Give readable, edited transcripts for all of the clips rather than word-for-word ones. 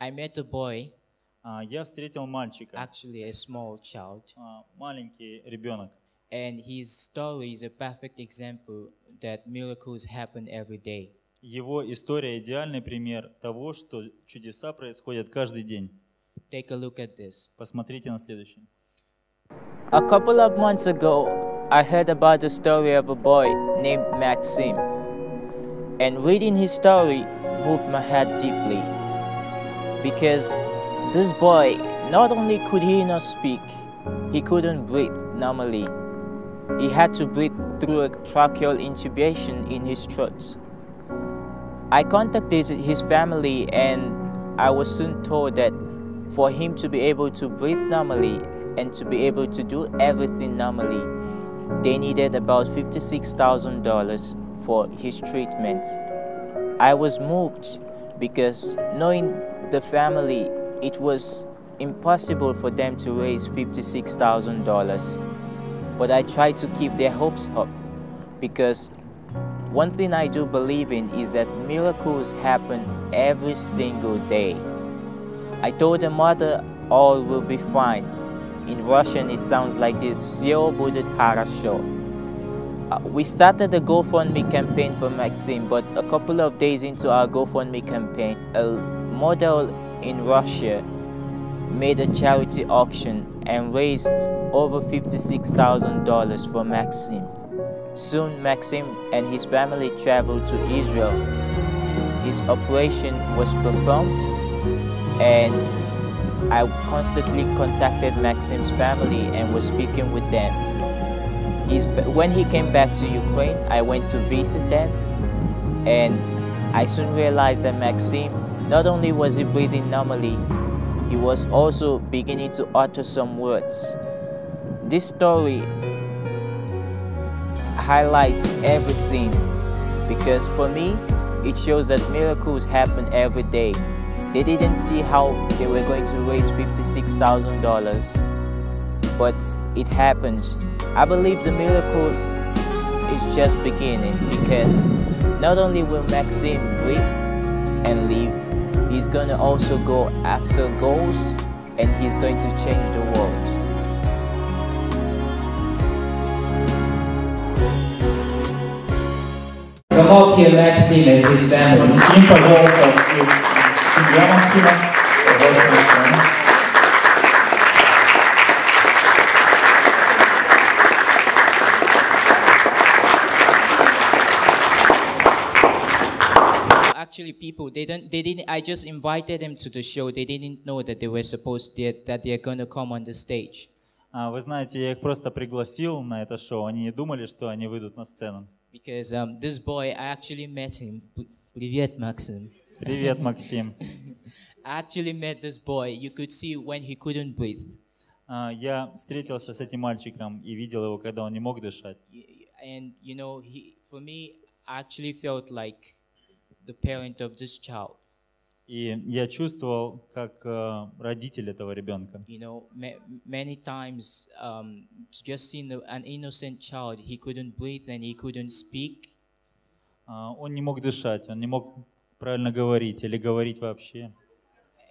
I met a boy, Я встретил мальчика, actually a small child, маленький ребенок. and his story is a perfect example that miracles happen every day. Его история идеальный пример того, что чудеса происходят каждый день. Take a look at this. Посмотрите на следующий. A couple of months ago, I heard about the story of a boy named Maxim, and reading his story moved my heart deeply, because this boy, not only could he not speak, he couldn't breathe normally. He had to breathe through a tracheal intubation in his throat. I contacted his family, and I was soon told that for him to be able to breathe normally and to be able to do everything normally, they needed about $56,000 for his treatment. I was moved because knowing the family, it was impossible for them to raise $56,000. But I tried to keep their hopes up, because one thing I do believe in is that miracles happen every single day. I told the mother all will be fine. In Russian it sounds like this: "Всё будет хорошо." We started the GoFundMe campaign for Maxim, but a couple of days into our GoFundMe campaign, a model in Russia made a charity auction and raised over $56,000 for Maxim. Soon Maxim and his family traveled to Israel. His operation was performed, and I constantly contacted Maxim's family and was speaking with them. When he came back to Ukraine, I went to visit them, and I soon realized that Maxim, not only was he breathing normally, he was also beginning to utter some words. This story highlights everything, because for me, it shows that miracles happen every day. They didn't see how they were going to raise $56,000, but it happened. I believe the miracle is just beginning, because not only will Maxim breathe and live, he's going to also go after goals, and he's going to change the world. Come up here, Maxim and his family. Максим, пожалуйста, и семья Максима. Пожалуйста. Actually, people, they didn't. I just invited them to the show. They didn't know that they were that they're gonna come on the stage. Вы знаете, я их просто пригласил на это шоу. Они не думали, что они выйдут на сцену. Because this boy, I actually met him. Привет, Maxim. Привет, Максим. I actually met this boy. You could see when he couldn't breathe. Я встретился с этим мальчиком и видел его, когда он не мог дышать. And you know, for me, I actually felt like the parent of this child. И я чувствовал, как родитель этого ребенка. You know, many times, just seeing an innocent child, he couldn't breathe and he couldn't speak. Он не мог дышать, он не мог правильно говорить или говорить вообще.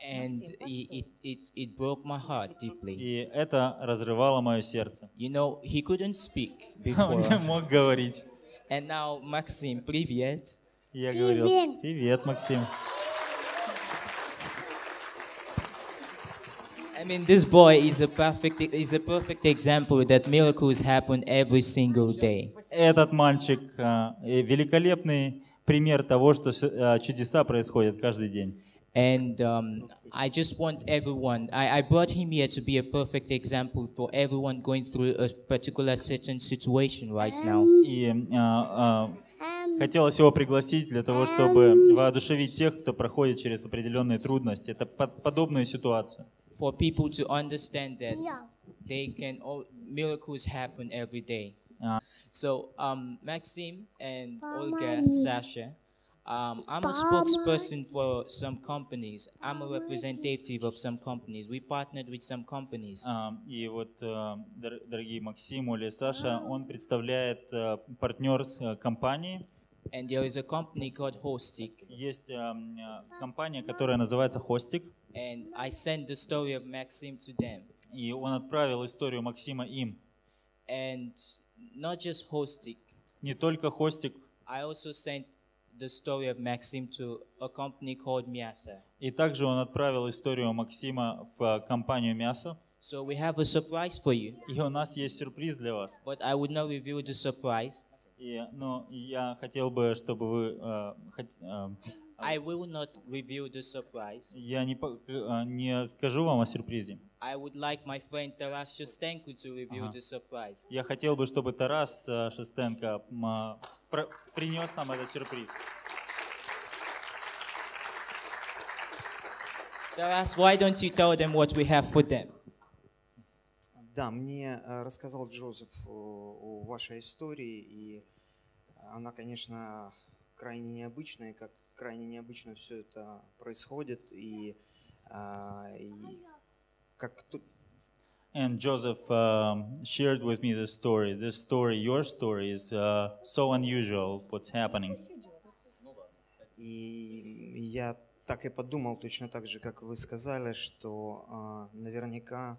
And it broke my heart deeply. И это разрывало мое сердце. You know, he couldn't speak Он before. не мог говорить. And now, Maxim, привет. Я говорил: привет, Максим. I mean, this boy is a perfect example that miracles happen every single day. Этот мальчик великолепный пример того, что чудеса происходят каждый день. And I just want everyone, I brought him here to be a perfect example for everyone going through a particular certain situation right now. И хотелось его пригласить для того, чтобы воодушевить тех, кто проходит через определенные трудности. Это подобная ситуация. For people to understand that miracles happen every day. So, Maxim and Olga, Sasha, I'm a spokesperson for some companies. I'm a representative of some companies. We partnered with some companies. И вот, дорогие Максим, Оля и Саша, он представляет партнер компании. And there is a company called Hostik. Есть компания, которая называется Hostik, And I sent the story of Maxim to them. и он отправил историю Максима им. And not just Hostik, Не только Hostik, I also sent the story of Maxim to a company called Miasa. и также он отправил историю Максима в компанию «Мясо». So we have a surprise for you, И у нас есть сюрприз для вас. but I would not reveal the surprise. Но я хотел бы, чтобы вы... I will not reveal the surprise. Я не скажу вам о сюрпризе. I would like my friend Taras Shostenko to reveal the surprise. Я хотел бы, чтобы Тарас Шестенко принес нам этот сюрприз. Taras, why don't you tell them what we have for them? Да, мне рассказал Джозеф о вашей истории, и она, конечно, крайне необычная, и как крайне необычно все это происходит, и как тут... And Joseph shared with me this story. This story, your story, is so unusual. What's happening? И я так и подумал, точно так же, как вы сказали, что наверняка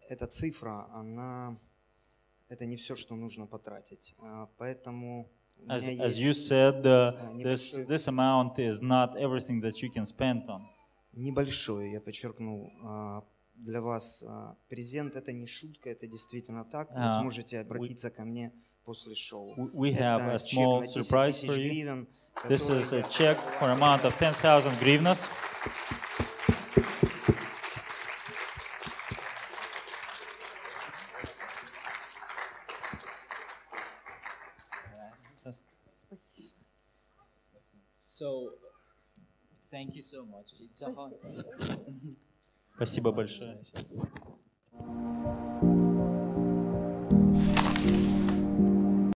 эта цифра, это не все, что нужно потратить. Поэтому As you said, this amount is not everything that you can spend on. Небольшой, я подчеркну, для вас презент. Это не шутка, это действительно так. Вы сможете обратиться ко мне после шоу. We have a small surprise for you. Гривен, This is a check for amount of 10,000 hryvnias. So, thank you so much. It's a honor. Спасибо большое.